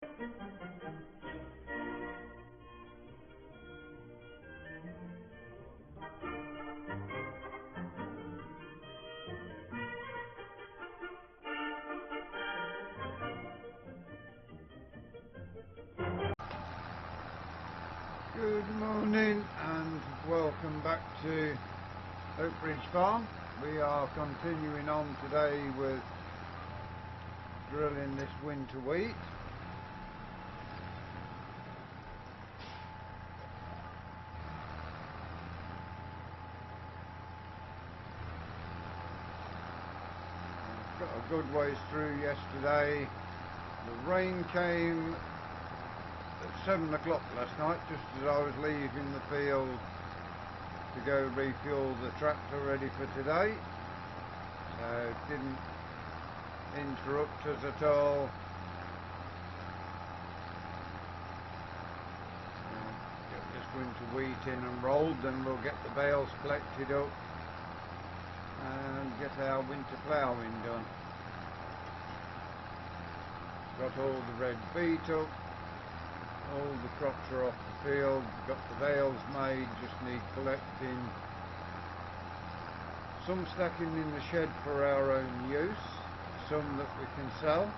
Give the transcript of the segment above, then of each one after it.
Good morning and welcome back to Oak Ridge Farm. We are continuing on today with drilling this winter wheat. Got a good ways through yesterday. The rain came at 7 o'clock last night, just as I was leaving the field to go refuel the tractor ready for today. So it didn't interrupt us at all. Get this winter wheat in and rolled, then we'll get the bales collected up and get our winter ploughing done. Got all the red beet up, all the crops are off the field, got the bales made, just need collecting, some stacking in the shed for our own use, some that we can sell,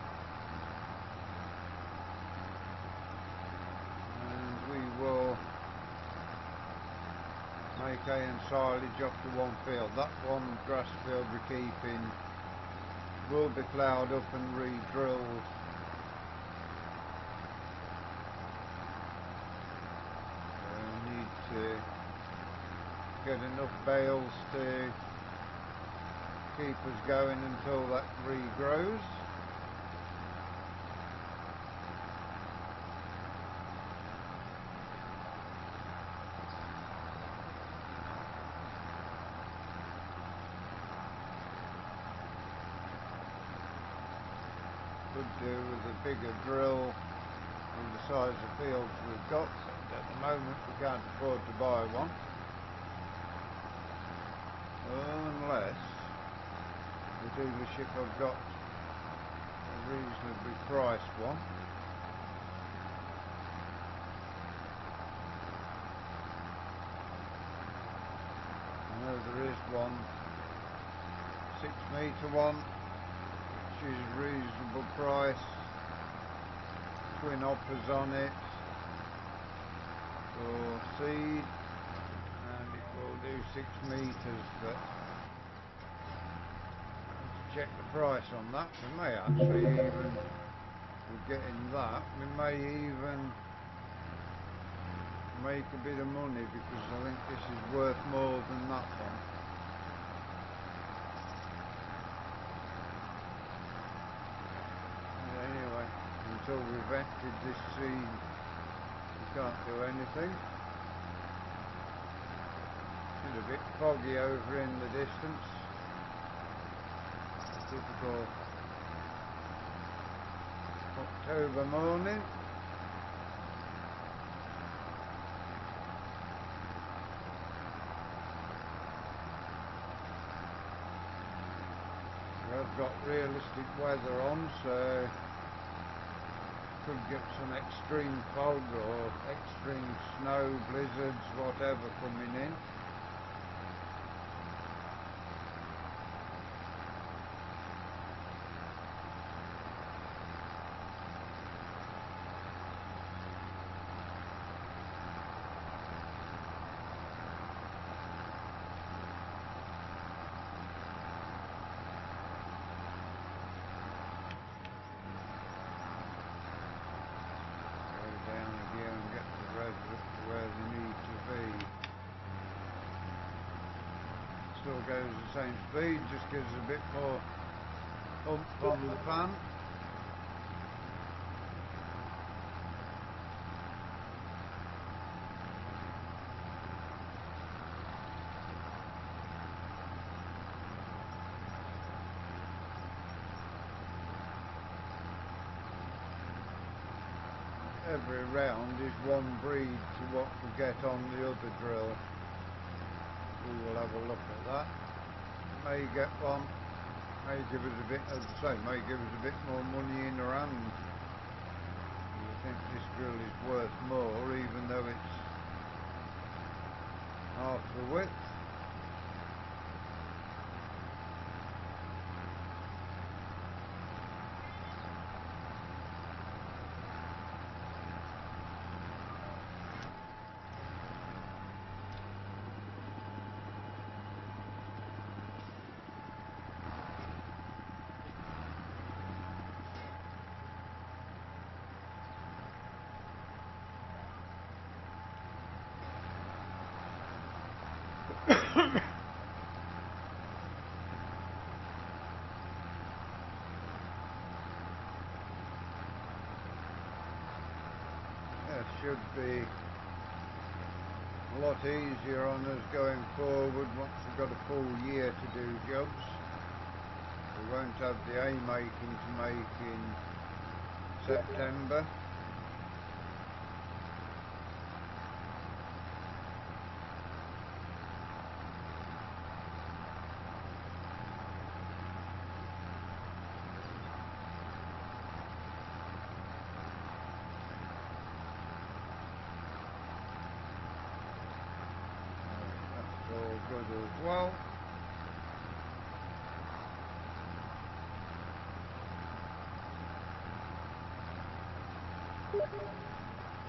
and we will make hay and silage off to one field. That one grass field we're keeping will be ploughed up and re-drilled. To get enough bales to keep us going until that regrows. Could do with a bigger drill on the size of fields we've got. At the moment we can't afford to buy one, unless the dealership I've got a reasonably priced one. I know there is one 6 metre one, which is a reasonable price, twin hoppers on it for seed, and it will do 6 metres, but to check the price on that. We may actually even, with getting that, we may even make a bit of money, because I think this is worth more than that one. But anyway, until we've vetted this seed, can't do anything. It's a bit foggy over in the distance. Typical October morning. I've got realistic weather on, so could get some extreme fog or extreme snow, blizzards, whatever coming in. Where they need to be. Still goes the same speed, just gives a bit more oomph on the pan. Every round is one breed to what we get on the other drill. We will have a look at that. May get one, may give us a bit, as I say, may give us a bit more money in our hand. drill is worth more, even though it's half the width. Should be a lot easier on us going forward once we've got a full year to do jobs. We won't have the haymaking to make in September. Good as well.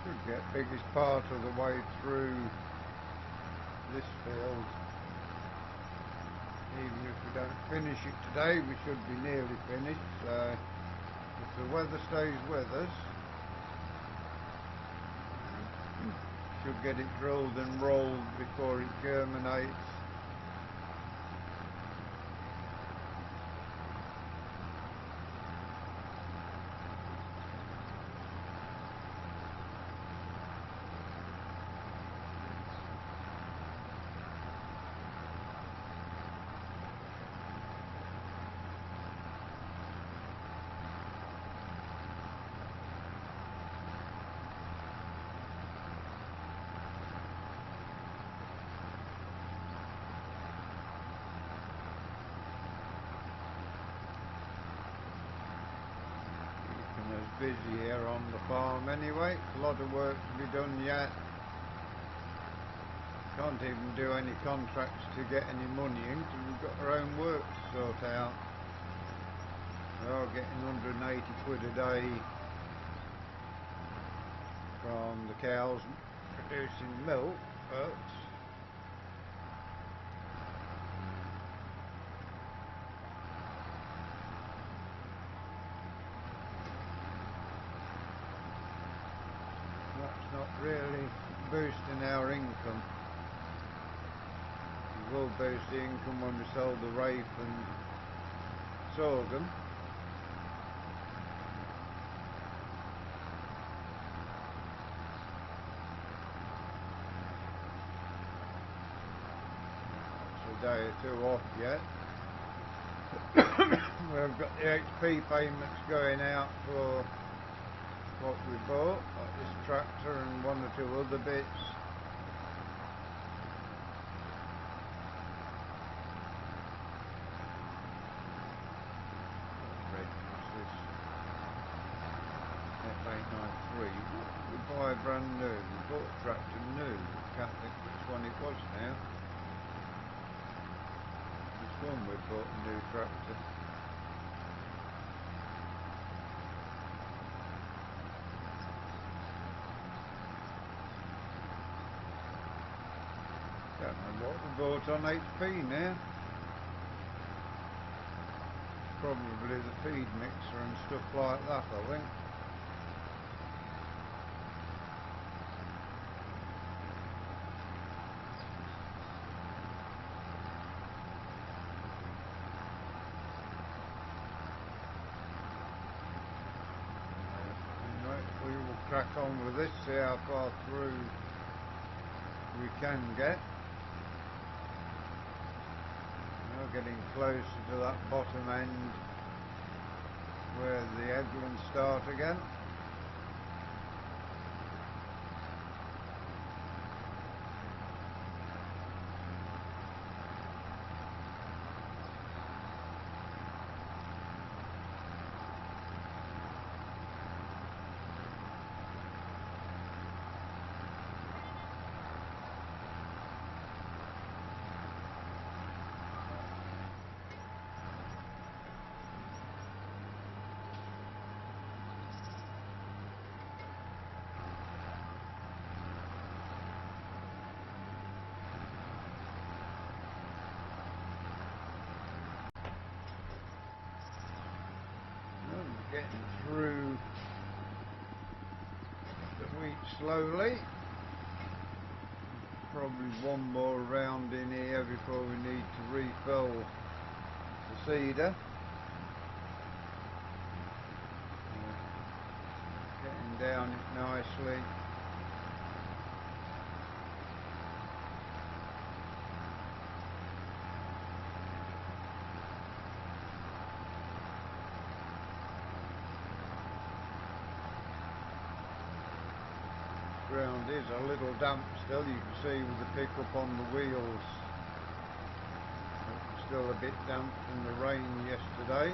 Should get biggest part of the way through this field. Even if we don't finish it today, we should be nearly finished. So if the weather stays with us, should get it drilled and rolled before it germinates. Busy here on the farm anyway. A lot of work to be done yet. Can't even do any contracts to get any money in because we've got our own work to sort out. We are getting 180 quid a day from the cows producing milk, but not really boosting our income. We will boost the income when we sell the rape and sorghum. It's a day or two off yet. We've got the HP payments going out for what we bought, like this tractor and one or two other bits. What's this? F893. We buy brand new. We bought a tractor new. Can't think which one it was now. Which one we bought a new tractor? Don't know what we bought on HP now. Probably the feed mixer and stuff like that, I think. Anyway, we will crack on with this, see how far through we can get. Getting closer to that bottom end where the headlands start again. getting through the wheat slowly. Probably one more round in here before we need to refill the seeder. Getting down it nicely. Ground is a little damp still, you can see with the pickup on the wheels. It's still a bit damp from the rain yesterday.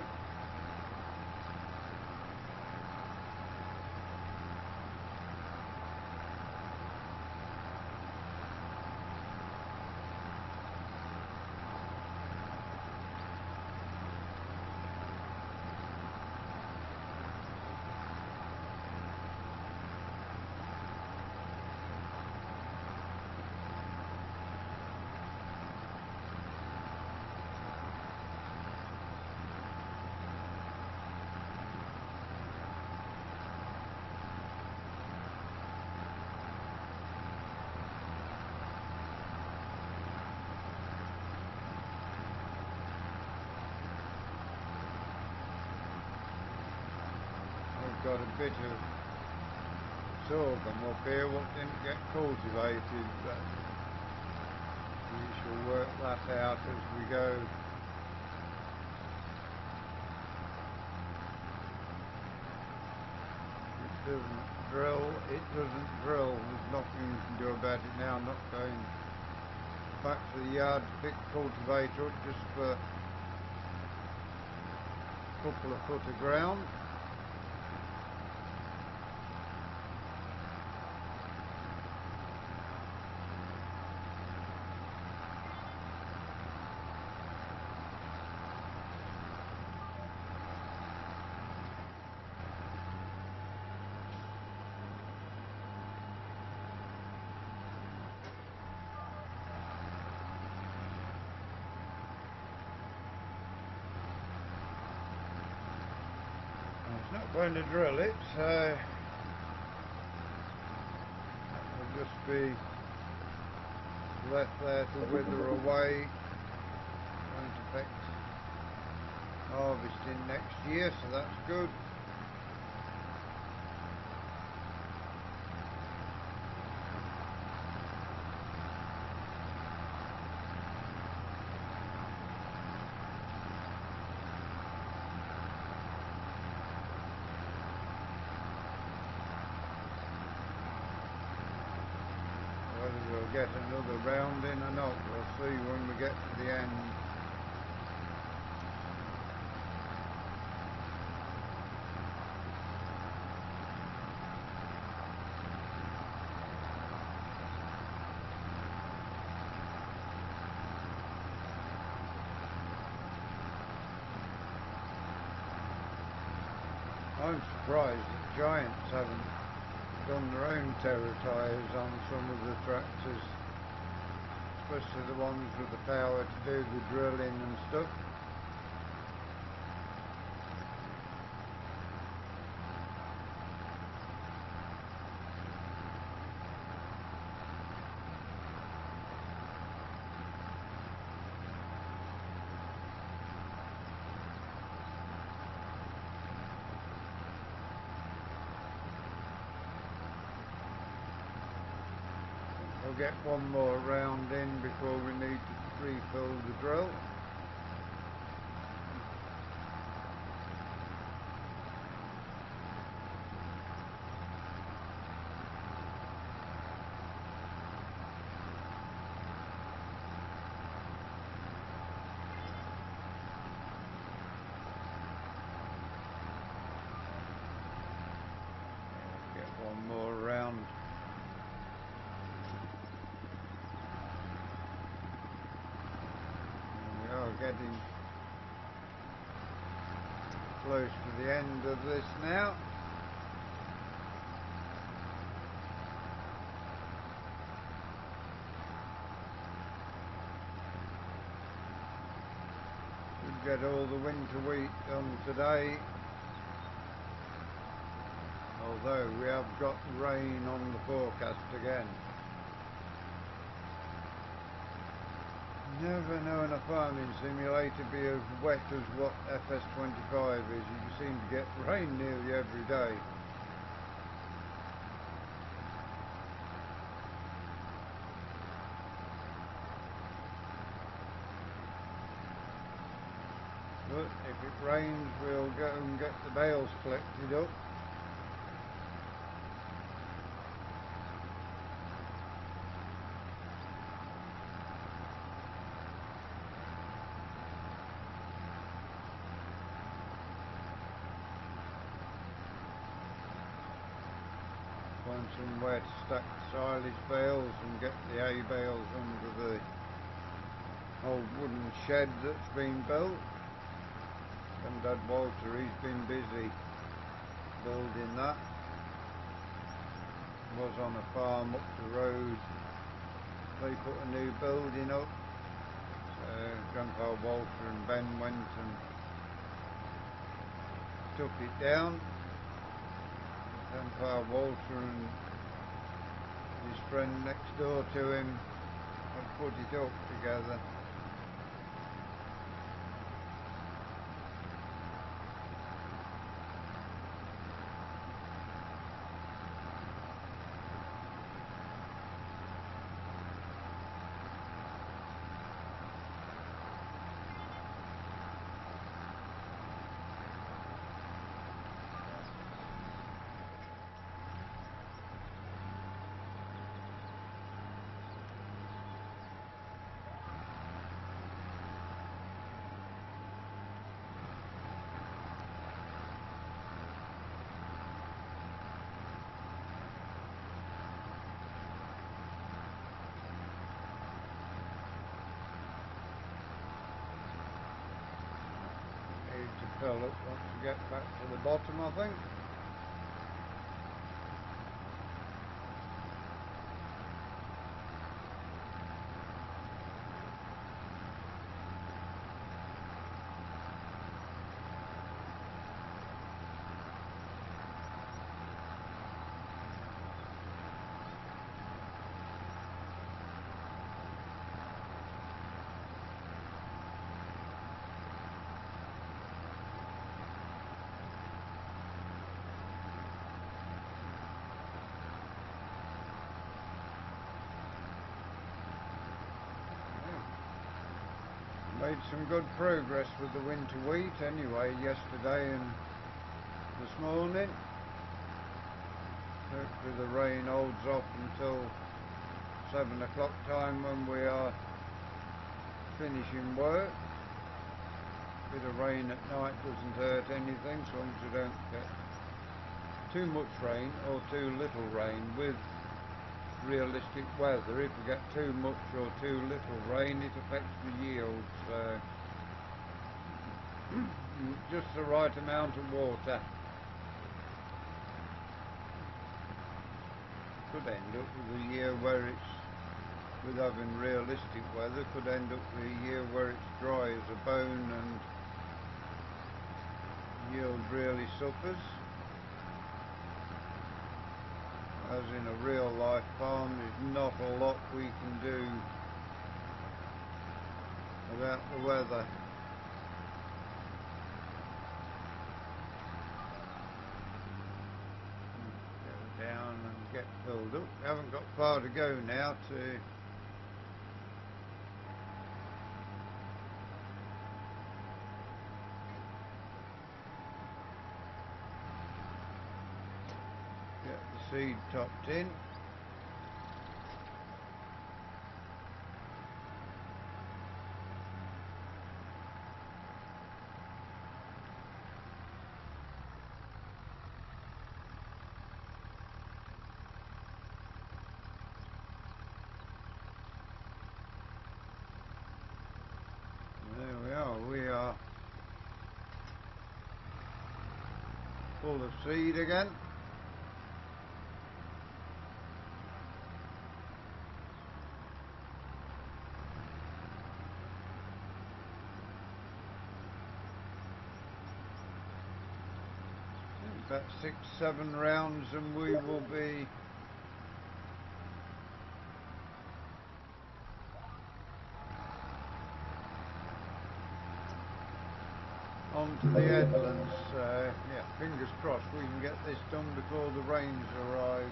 Got a bit of sorghum up here what didn't get cultivated, but we shall work that out as we go. It doesn't drill, there's nothing you can do about it now. I'm not going back to the yard to pick the cultivator up just for a couple of foot of ground. It's not going to drill it, so it'll just be left there to wither away. Won't affect harvesting next year, so that's good. Whether we'll get another round in or not, we'll see when we get to the end. I'm surprised that Giants haven't done their own terra tyres on some of the tractors, especially the ones with the power to do the drilling and stuff. We'll get one more round in before we need to refill the drill. Get one more round. We are getting close to the end of this now. Should get all the winter wheat done today. although we have got rain on the forecast again. Never known a farming simulator be as wet as what fs25 is. You seem to get rain nearly every day. But if it rains, we'll go and get the bales collected up. Find somewhere to stack the silage bales and get the hay bales under the old wooden shed that's been built. And Dad Walter, he's been busy building that. Was on a farm up the road. They put a new building up. So Grandpa Walter and Ben went and took it down. Grandpa Walter and his friend next door to him have put it up together. To fill up once we get back to the bottom, I think. Made some good progress with the winter wheat anyway, yesterday and this morning. Hopefully the rain holds off until 7 o'clock time when we are finishing work. Bit of rain at night doesn't hurt anything, so long as you don't get too much rain or too little rain with realistic weather. If we get too much or too little rain, it affects the yield, so just the right amount of water. Could end up with a year where it's, with having realistic weather, could end up with a year where it's dry as a bone and yield really suffers. As in a real life farm, there's not a lot we can do about the weather. Go down and get filled up. We haven't got far to go now to get the seed topped in. There we are. We are full of seed again. about 6-7 rounds and we will be onto the headlands. Yeah, fingers crossed we can get this done before the rains arrive.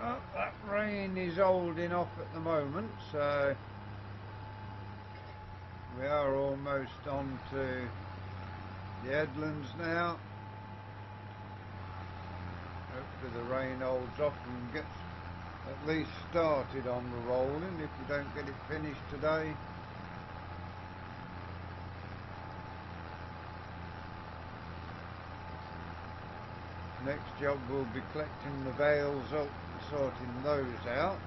Oh, that rain is holding off at the moment, so we are almost onto the headlands now. Hopefully the rain holds off and gets at least started on the rolling if we don't get it finished today. Next job will be collecting the bales up and sorting those out,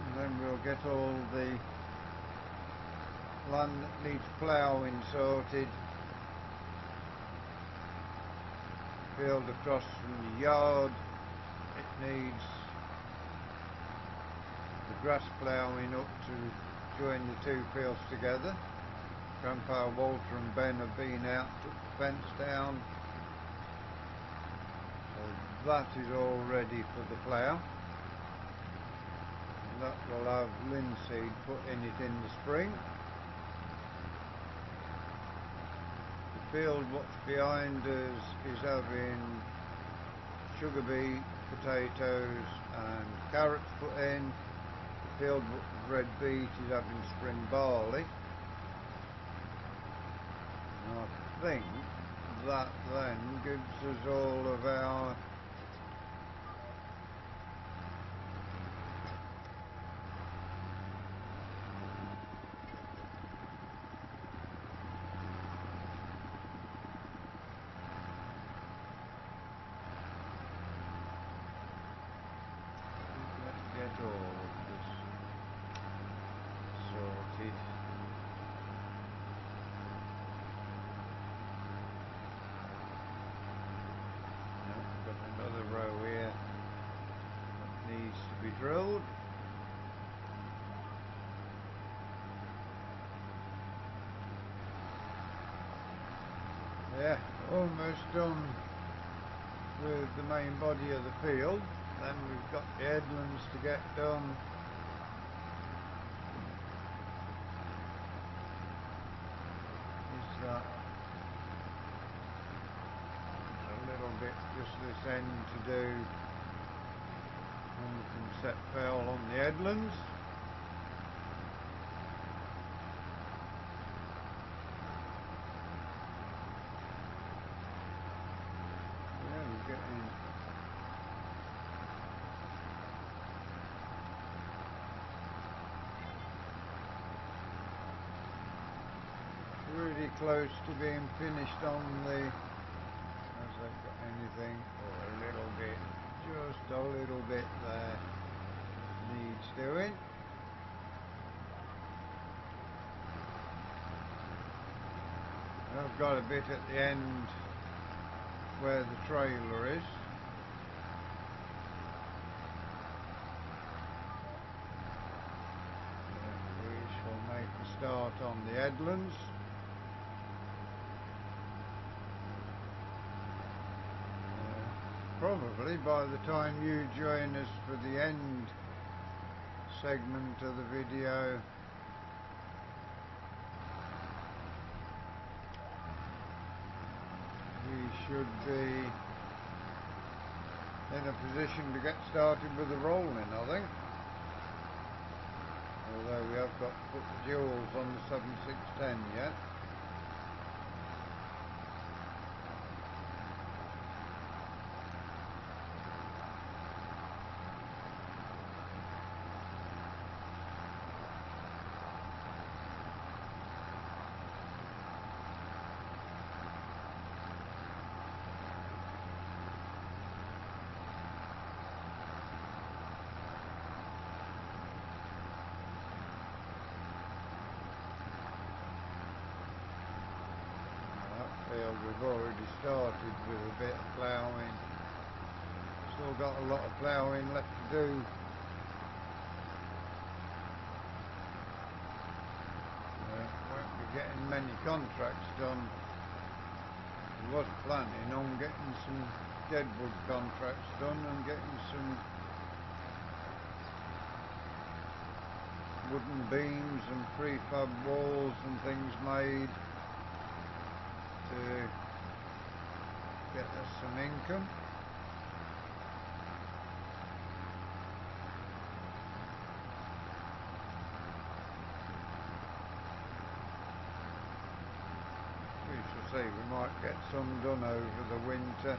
and then we'll get all the land that needs ploughing sorted. Field across from the yard, it needs the grass ploughing up to join the two fields together. Grandpa Walter and Ben have been out, took the fence down, so that is all ready for the plough. And that will have linseed put in it in the spring. Field what's behind us is having sugar beet, potatoes and carrots put in. The field with red beet is having spring barley. And I think that then gives us all of our drilled. Yeah, almost done with the main body of the field. Then we've got the headlands to get done. Is that a little bit just this end to do? And we can set fell on the headlands. Yeah, we're getting really close to being finished on the, has that got anything, or a little bit, just a little bit there needs doing. I've got a bit at the end where the trailer is. We shall make a start on the headlands. Probably by the time you join us for the end segment of the video, we should be in a position to get started with the rolling, I think. Although we have got to put the jewels on the 7610 yet. We've already started with a bit of ploughing. Still got a lot of ploughing left to do. getting many contracts done. He was planning on getting some deadwood contracts done and getting some wooden beams and prefab walls and things made to get us some income. We shall see, we might get some done over the winter.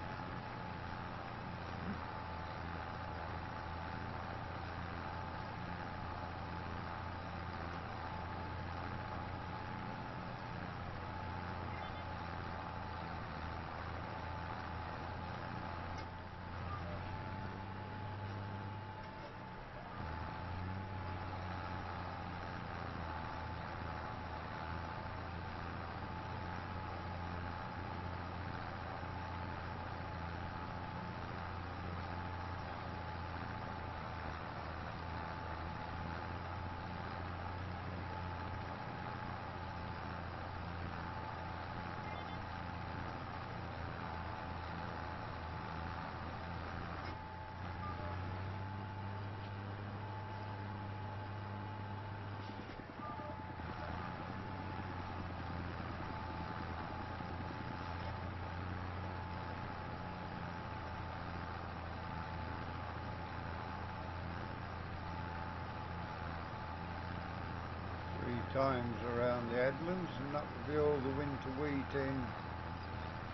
3 times around the headlands, and that will be all the winter wheat in.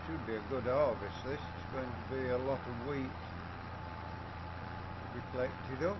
Should be a good harvest this. It's going to be a lot of wheat to be collected up.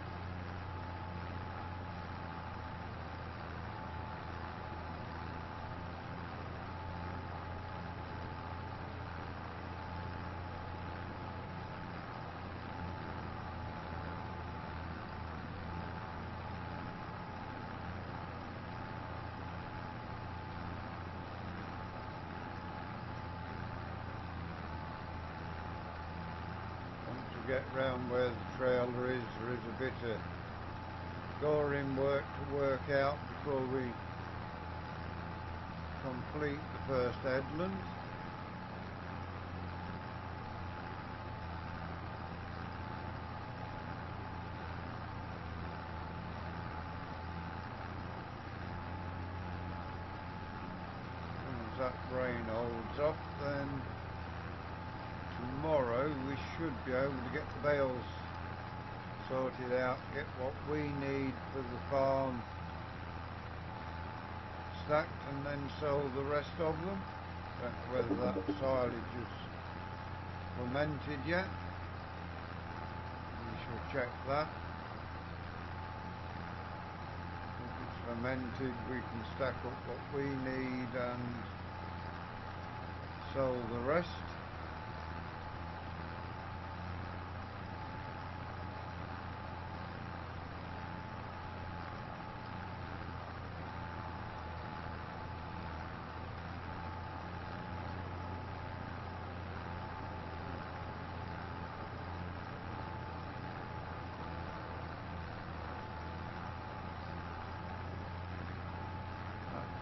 Get round where the trailer is, there is a bit of scoring work to work out before we complete the first headland. As that rain holds off, then tomorrow we should be able to get the bales sorted out, get what we need for the farm stacked, and then sell the rest of them. Don't know whether that silage is fermented yet. We shall check that. If it's fermented, we can stack up what we need and sell the rest.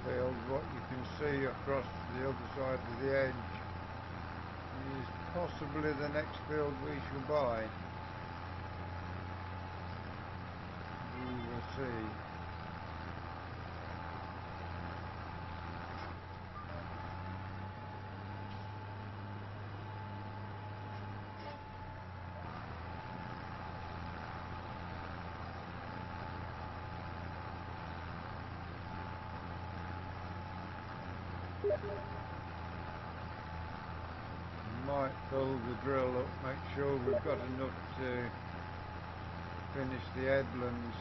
Field, what you can see across the other side of the edge is possibly the next field we shall buy. We will see. Might fill the drill up, make sure we've got enough to finish the headlands.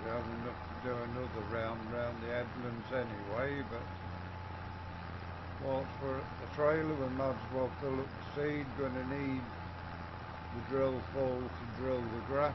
We have enough to do another round round the headlands anyway, but whilst we're at the trailer we might as well fill up the seed. Going to need the drill full to drill the grass.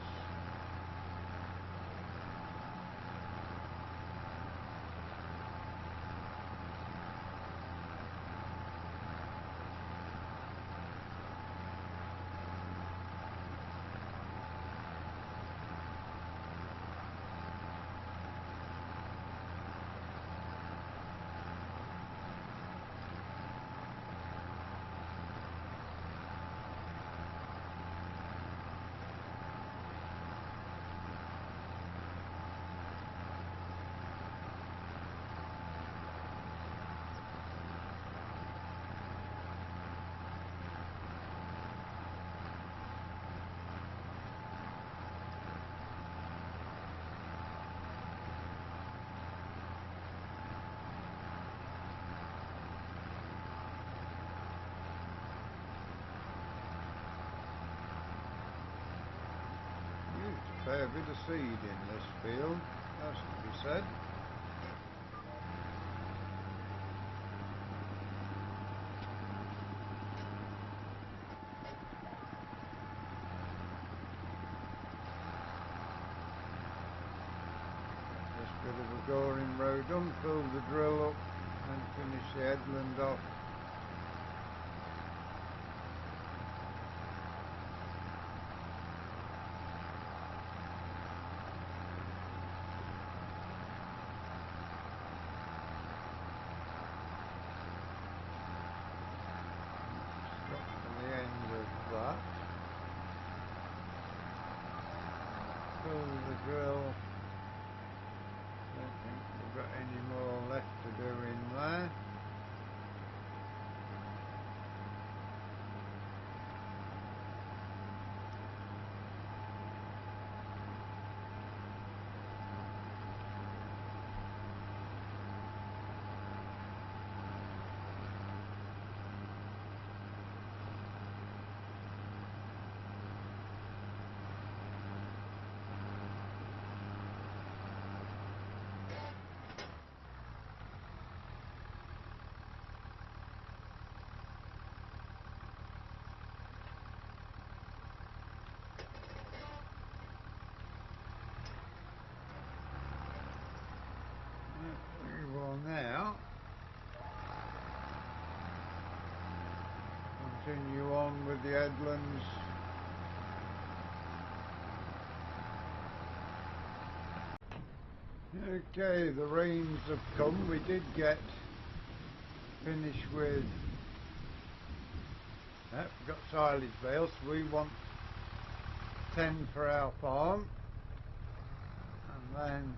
Fair bit of seed in this field, has to be said. This bit of a goring road done, fill the drill up and finish the headland off. The drill. Don't think we've got any more left to do in there. We will now continue on with the headlands. Okay, the rains have come. We did get finished with we've got silage bales. We want 10 for our farm, and then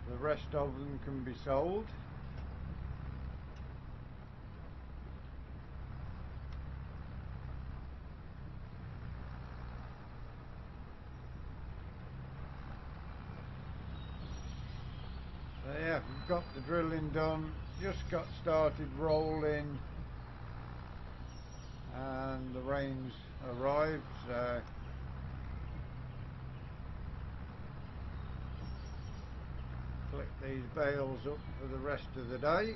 the rest of them can be sold. So yeah, we've got the drilling done, just got started rolling, and the rains arrived, so collect these bales up for the rest of the day.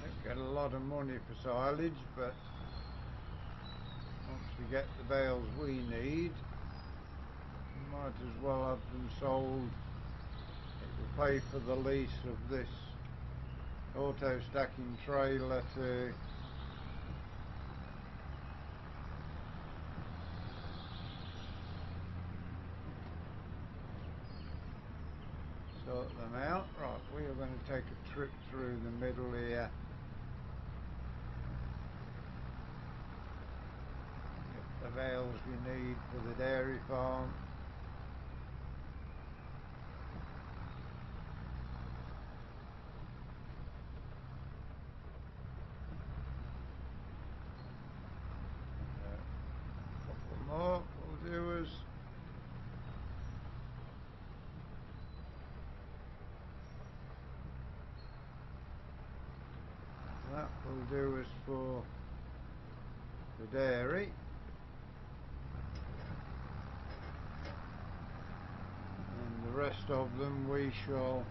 Don't get a lot of money for silage, but once we get the bales we need, we might as well have them sold. It will pay for the lease of this auto stacking trailer to sort them out. Right, we are going to take a trip through the middle here. Get the bales we need for the dairy farm. A couple more will do us. That will do us for the dairy. And the rest of them we shall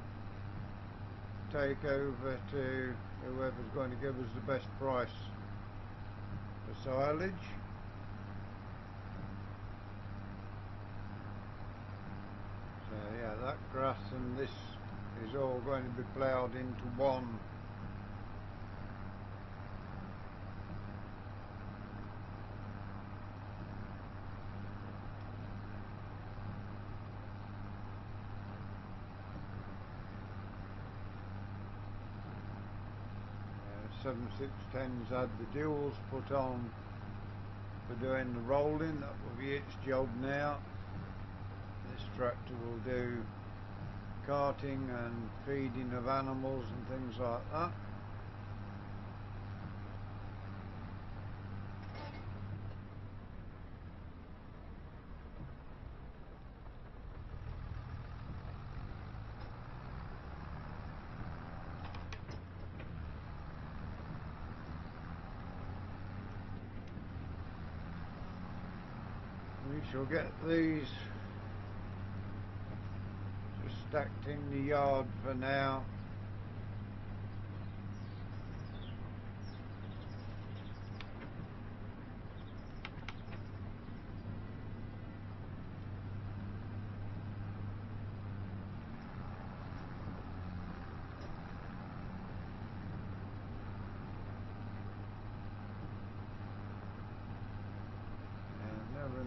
take over to whoever's going to give us the best price for silage. So yeah, that grass and this is all going to be ploughed into one. Yeah, 7610's had the duals put on for doing the rolling. That will be its job now. This tractor will do carting and feeding of animals and things like that. We shall get these just stacked in the yard for now.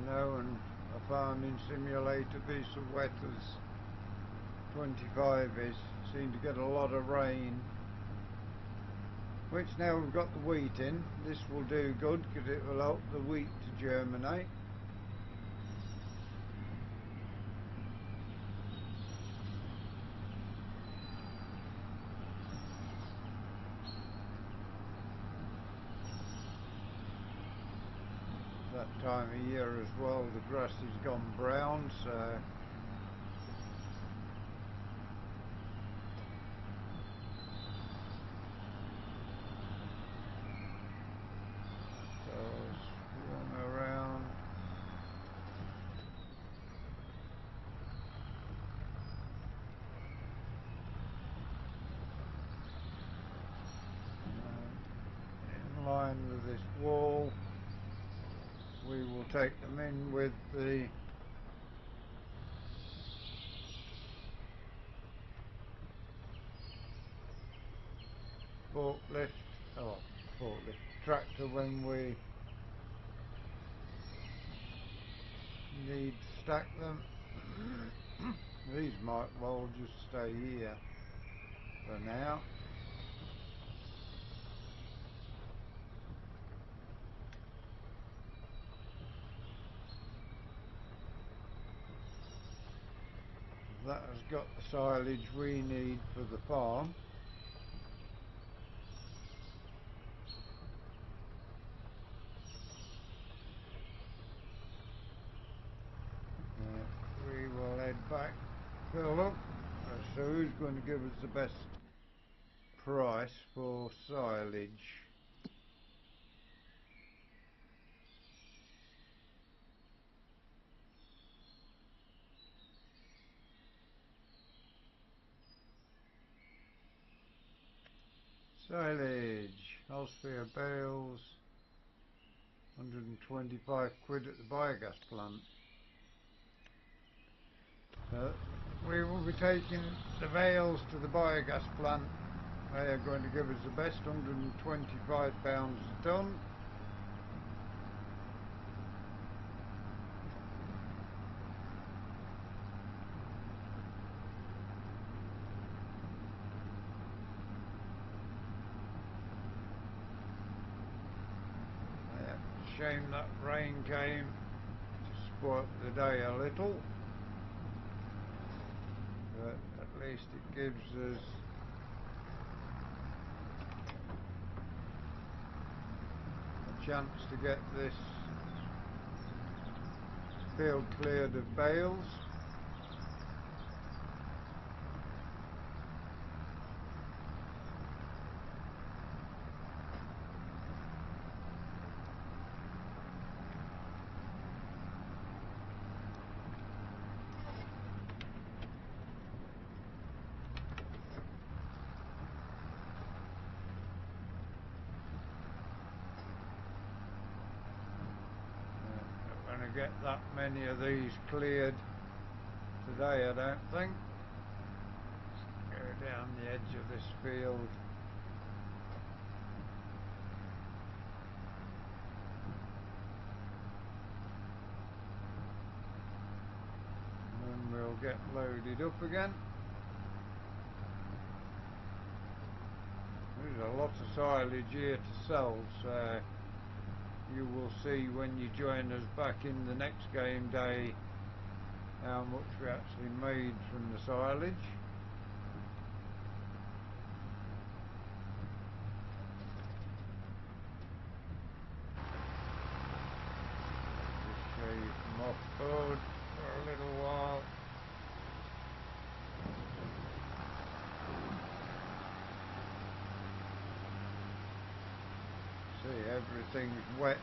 Know, and a farming simulator be so wet as 25 is. Seem to get a lot of rain, which now we've got the wheat in, this will do good because it will help the wheat to germinate. That time of year as well, the grass has gone brown, so swung around. In line with this wall, we will take them in with the forklift tractor when we need to stack them. These might well just stay here for now. That has got the silage we need for the farm. We will head back, fill up. So who's going to give us the best price for silage? Silage, Osphia bales, 125 quid at the biogas plant. We will be taking the bales to the biogas plant. They are going to give us the best, £125 a tonne. Shame that rain came to spoil the day a little, but at least it gives us a chance to get this field cleared of bales. to get that many of these cleared today, I don't think. Let's go down the edge of this field. And then we'll get loaded up again. There's a lot of silage here to sell, so you will see when you join us back in the next game day how much we actually made from the silage. Just shave them off board for a little while. See, everything's wet.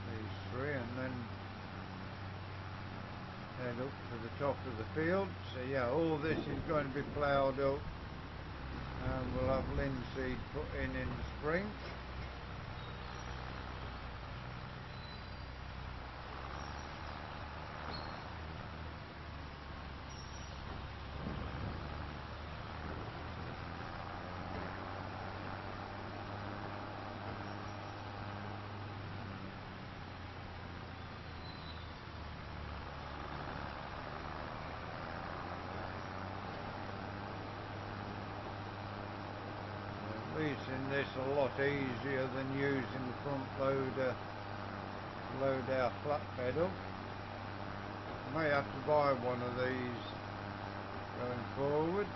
These three, and then head up to the top of the field. So yeah, all this is going to be ploughed up, and we'll have linseed put in the spring. Leasing this a lot easier than using the front loader to load our flatbed up. May have to buy one of these going forward.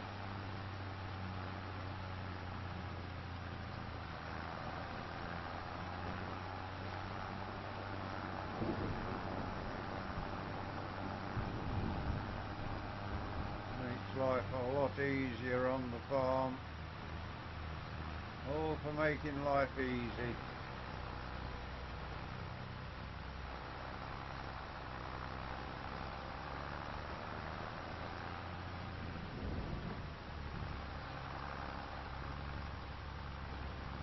Makes life a lot easier on the farm. All for making life easy.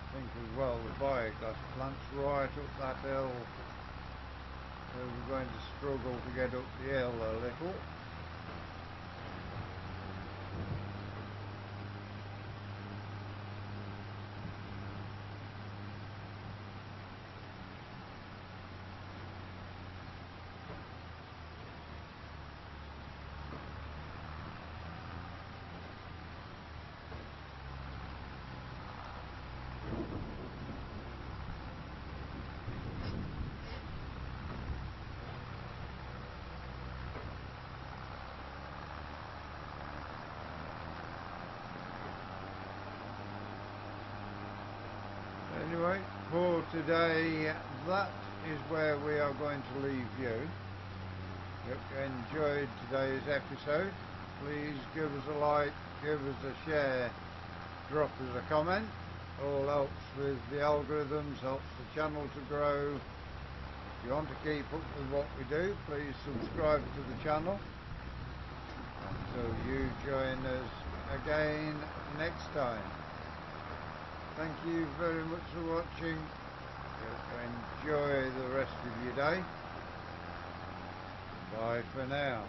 I think as well the biogas plant's right up that hill, so we're going to struggle to get up the hill a little. Anyway, for today, that is where we are going to leave you. If you enjoyed today's episode, please give us a like, give us a share, drop us a comment. All helps with the algorithms, helps the channel to grow. If you want to keep up with what we do, please subscribe to the channel until you join us again next time. Thank you very much for watching. Enjoy the rest of your day. Bye for now.